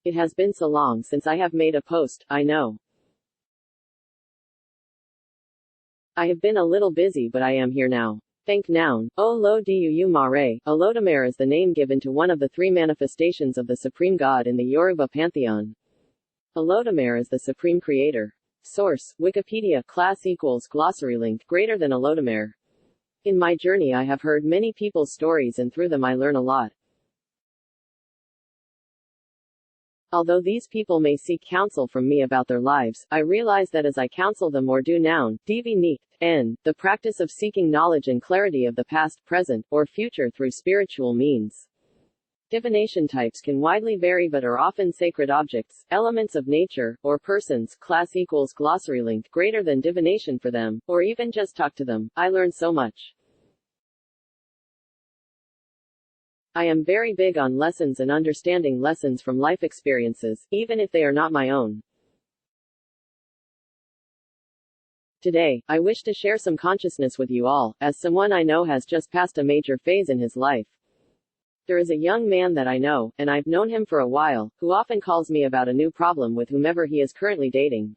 It has been so long since I have made a post, I know. I have been a little busy, but I am here now. Thank noun. O lo duu mare. Olodumare is the name given to one of the three manifestations of the supreme god in the Yoruba pantheon. Olodumare is the supreme creator. Source: Wikipedia. Class equals glossary link greater than Olodumare. In my journey I have heard many people's stories and through them I learn a lot. Although these people may seek counsel from me about their lives, I realize that as I counsel them or do noun, divi ni, n, the practice of seeking knowledge and clarity of the past, present, or future through spiritual means. Divination types can widely vary but are often sacred objects, elements of nature, or persons. Class equals glossary link greater than divination for them, or even just talk to them. I learn so much. I am very big on lessons and understanding lessons from life experiences, even if they are not my own. Today, I wish to share some consciousness with you all, as someone I know has just passed a major phase in his life. There is a young man that I know, and I've known him for a while, who often calls me about a new problem with whomever he is currently dating.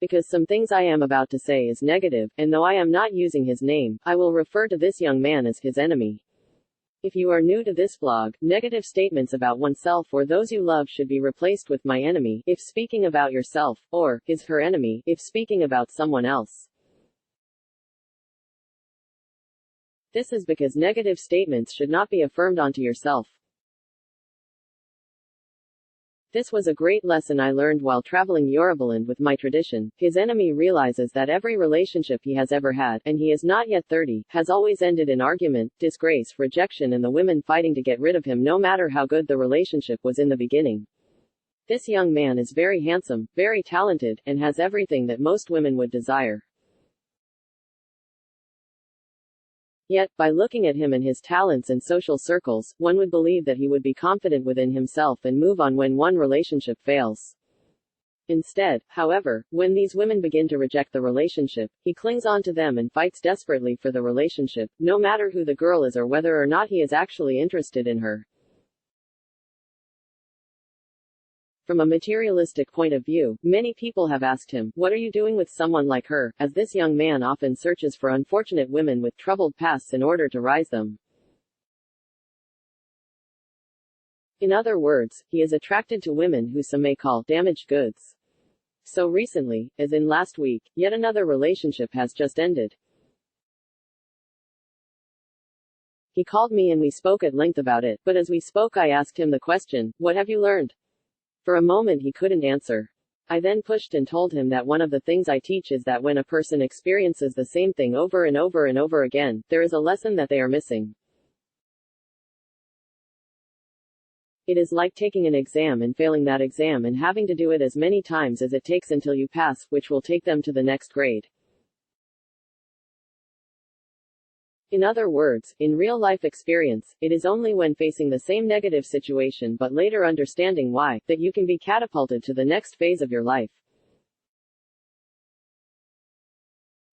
Because some things I am about to say is negative, and though I am not using his name, I will refer to this young man as his enemy. If you are new to this blog, negative statements about oneself or those you love should be replaced with my enemy, if speaking about yourself, or his/her enemy, if speaking about someone else. This is because negative statements should not be affirmed onto yourself. This was a great lesson I learned while traveling Yorubaland with my tradition. His enemy realizes that every relationship he has ever had, and he is not yet 30, has always ended in argument, disgrace, rejection and the women fighting to get rid of him no matter how good the relationship was in the beginning. This young man is very handsome, very talented, and has everything that most women would desire. Yet, by looking at him and his talents and social circles, one would believe that he would be confident within himself and move on when one relationship fails. Instead, however, when these women begin to reject the relationship, he clings on to them and fights desperately for the relationship, no matter who the girl is or whether or not he is actually interested in her. From a materialistic point of view, many people have asked him, "What are you doing with someone like her?" as this young man often searches for unfortunate women with troubled pasts in order to rise them. In other words, he is attracted to women who some may call damaged goods. So recently, as in last week, yet another relationship has just ended. He called me and we spoke at length about it, but as we spoke I asked him the question, "What have you learned?" For a moment he couldn't answer. I then pushed and told him that one of the things I teach is that when a person experiences the same thing over and over and over again, there is a lesson that they are missing. It is like taking an exam and failing that exam and having to do it as many times as it takes until you pass, which will take them to the next grade. In other words, in real-life experience, it is only when facing the same negative situation but later understanding why, that you can be catapulted to the next phase of your life.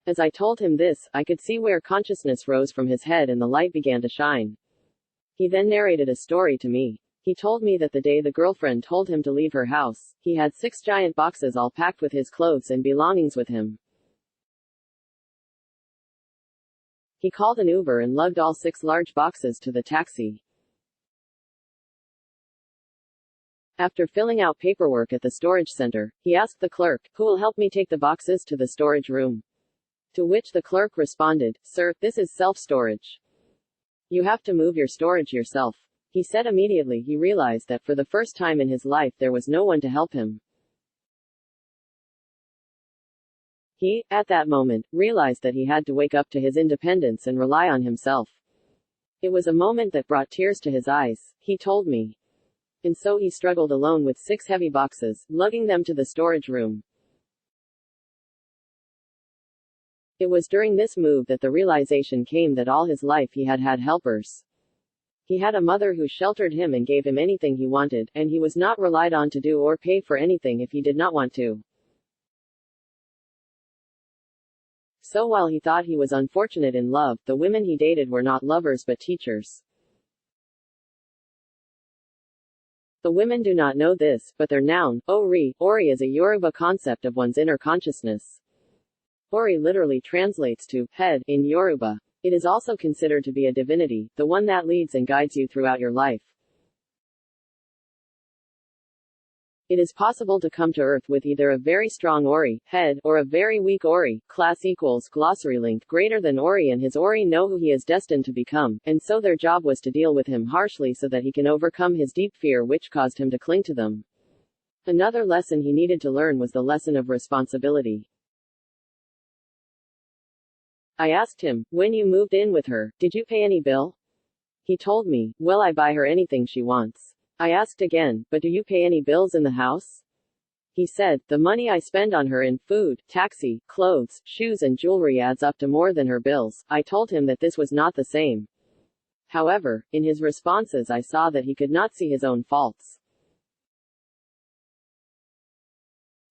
As I told him this, I could see where consciousness rose from his head and the light began to shine. He then narrated a story to me. He told me that the day the girlfriend told him to leave her house, he had 6 giant boxes all packed with his clothes and belongings with him. He called an Uber and lugged all 6 large boxes to the taxi. After filling out paperwork at the storage center, he asked the clerk, "Who will help me take the boxes to the storage room?" To which the clerk responded, "Sir, this is self-storage. You have to move your storage yourself." He said immediately he realized that for the first time in his life there was no one to help him. He, at that moment, realized that he had to wake up to his independence and rely on himself. It was a moment that brought tears to his eyes, he told me. And so he struggled alone with 6 heavy boxes, lugging them to the storage room. It was during this move that the realization came that all his life he had had helpers. He had a mother who sheltered him and gave him anything he wanted, and he was not relied on to do or pay for anything if he did not want to. So while he thought he was unfortunate in love, the women he dated were not lovers but teachers. The women do not know this, but their noun, ori is a Yoruba concept of one's inner consciousness. Ori literally translates to head in Yoruba. It is also considered to be a divinity, the one that leads and guides you throughout your life. It is possible to come to Earth with either a very strong Ori, head, or a very weak Ori, class equals, glossary link, greater than Ori and his Ori know who he is destined to become, and so their job was to deal with him harshly so that he can overcome his deep fear which caused him to cling to them. Another lesson he needed to learn was the lesson of responsibility. I asked him, when you moved in with her, did you pay any bill? He told me, well, I buy her anything she wants. I asked again, but do you pay any bills in the house? He said, the money I spend on her in food, taxi, clothes, shoes and jewelry adds up to more than her bills. I told him that this was not the same. However, in his responses I saw that he could not see his own faults.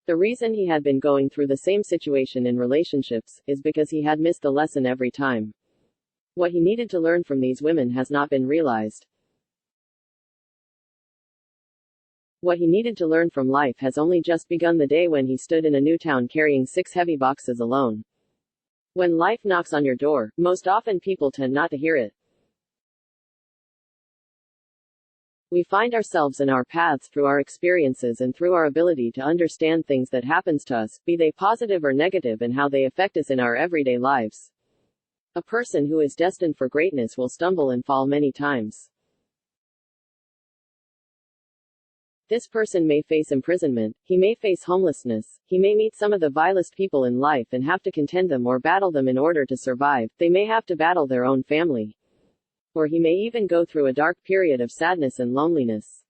The reason he had been going through the same situation in relationships is because he had missed the lesson every time. What he needed to learn from these women has not been realized. What he needed to learn from life has only just begun the day when he stood in a new town carrying 6 heavy boxes alone. When life knocks on your door, most often people tend not to hear it. We find ourselves in our paths through our experiences and through our ability to understand things that happens to us, be they positive or negative, and how they affect us in our everyday lives. A person who is destined for greatness will stumble and fall many times. This person may face imprisonment, he may face homelessness, he may meet some of the vilest people in life and have to contend them or battle them in order to survive, they may have to battle their own family. Or he may even go through a dark period of sadness and loneliness.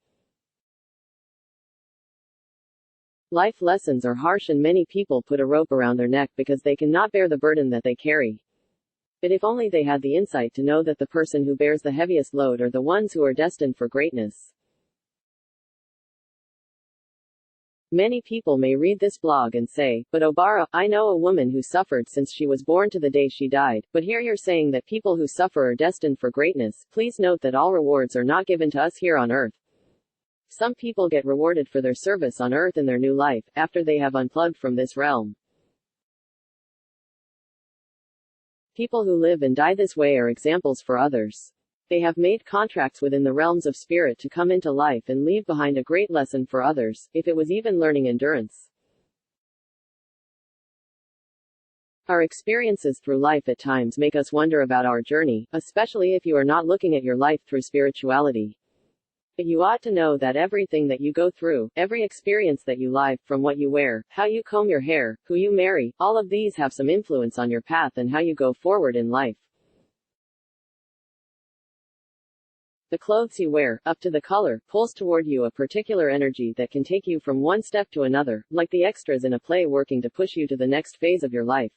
Life lessons are harsh and many people put a rope around their neck because they cannot bear the burden that they carry. But if only they had the insight to know that the person who bears the heaviest load are the ones who are destined for greatness. Many people may read this blog and say, but Obara, I know a woman who suffered since she was born to the day she died, but here you're saying that people who suffer are destined for greatness. Please note that all rewards are not given to us here on earth. Some people get rewarded for their service on earth in their new life, after they have unplugged from this realm. People who live and die this way are examples for others. They have made contracts within the realms of spirit to come into life and leave behind a great lesson for others, if it was even learning endurance. Our experiences through life at times make us wonder about our journey, especially if you are not looking at your life through spirituality. But you ought to know that everything that you go through, every experience that you live, from what you wear, how you comb your hair, who you marry, all of these have some influence on your path and how you go forward in life. The clothes you wear, up to the color, pulls toward you a particular energy that can take you from one step to another, like the extras in a play working to push you to the next phase of your life.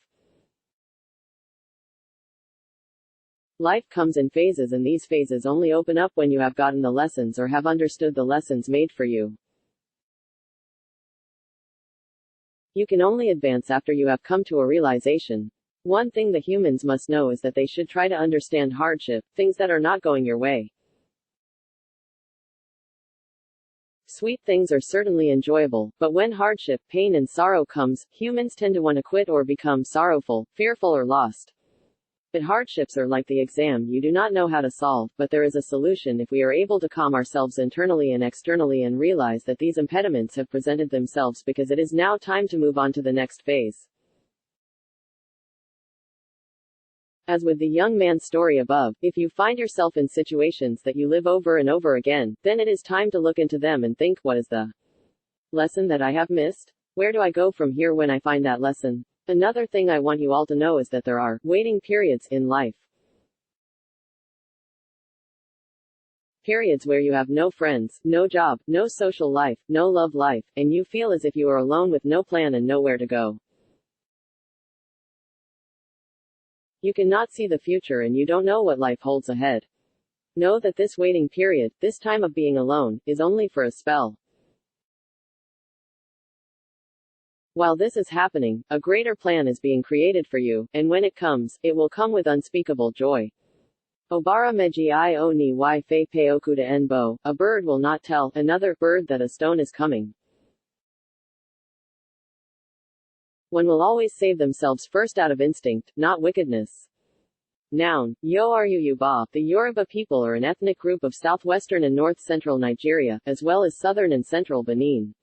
Life comes in phases and these phases only open up when you have gotten the lessons or have understood the lessons made for you. You can only advance after you have come to a realization. One thing the humans must know is that they should try to understand hardship, things that are not going your way. Sweet things are certainly enjoyable, but when hardship, pain and sorrow comes, humans tend to want to quit or become sorrowful, fearful or lost. But hardships are like the exam you do not know how to solve, but there is a solution if we are able to calm ourselves internally and externally and realize that these impediments have presented themselves because it is now time to move on to the next phase. As with the young man's story above, if you find yourself in situations that you live over and over again, then it is time to look into them and think, what is the lesson that I have missed? Where do I go from here when I find that lesson? Another thing I want you all to know is that there are waiting periods in life. Periods where you have no friends, no job, no social life, no love life, and you feel as if you are alone with no plan and nowhere to go. You cannot see the future and you don't know what life holds ahead. Know that this waiting period, this time of being alone, is only for a spell. While this is happening, a greater plan is being created for you, and when it comes, it will come with unspeakable joy. Obara meji I o ni wa fe peokuda en bo, a bird will not tell another bird that a stone is coming. One will always save themselves first out of instinct, not wickedness. Noun, Yoruba. The Yoruba people are an ethnic group of southwestern and north-central Nigeria, as well as southern and central Benin.